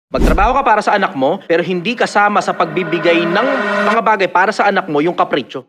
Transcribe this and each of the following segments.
Magtrabaho ka para sa anak mo, pero hindi kasama sa pagbibigay ng mga bagay para sa anak mo yung kapritsyo.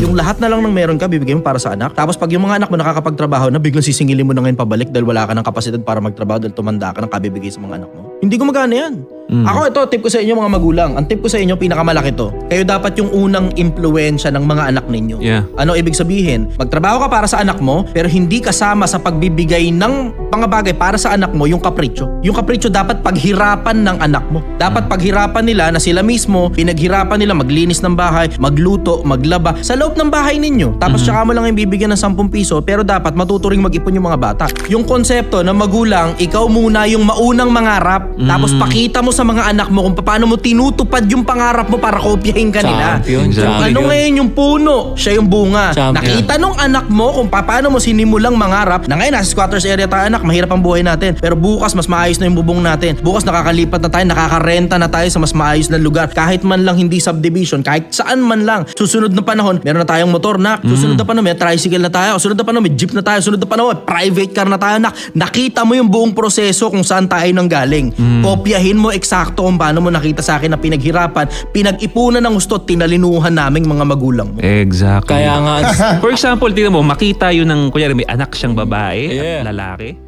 Yung lahat na lang ng meron ka, bibigay mo para sa anak. Tapos pag yung mga anak mo nakakapagtrabaho na, biglang sisingilin mo na ngayon pabalik dahil wala ka ng kapasidad para magtrabaho dahil tumanda ka ng kabibigay sa mga anak mo. Hindi gumagana yan. Ako ito, tip ko sa inyo mga magulang. Ang tip ko sa inyo, pinakamalaki to. Kayo dapat yung unang impluwensya ng mga anak ninyo. Yeah. Ano ibig sabihin? Magtrabaho ka para sa anak mo, pero hindi kasama sa pagbibigay ng mga bagay para sa anak mo yung kapritsyo. Yung kapritsyo dapat paghirapan ng anak mo. Dapat paghirapan nila na sila mismo, pinaghirapan nila maglinis ng bahay, magluto, maglaba, sa loob ng bahay ninyo. Tapos tsaka mo lang yung bibigyan ng 10 piso, pero dapat matuto ring mag-ipon yung mga bata. Yung konsepto na magulang, ikaw muna yung maunang mangarap, tapos pakita mo sa mga anak mo kung paano mo tinutupad yung pangarap mo para kopyahin ka nila. Champion. Ano ngayon yung puno, siya yung bunga. Champion. Nakita nung anak mo kung paano mo sinimulang mangarap na ngayon nasa squatters area tayo anak, mahirap ang buhay natin. Pero bukas mas maayos na yung bubong natin. Bukas nakakalipat na tayo, nakakarenta na tayo sa mas maayos na lugar. Kahit man lang hindi subdivision, kahit saan man lang. Susunod na panahon, meron na tayong motor na. Susunod na panahon, may tricycle na tayo. Susunod na panahon, may jeep na tayo. Susunod na panahon, private car na tayo na. Nakita mo yung buong proseso kung saan tayo nang galing. Kopyahin mo eksakto kung paano mo nakita sa akin na pinaghirapan, pinag-ipunan ng gusto, tinalinuhan naming mga magulang mo. Exactly. Kaya nga, For example, tingnan mo, makita yun ng, kunyari may anak siyang babae Yeah. at lalaki.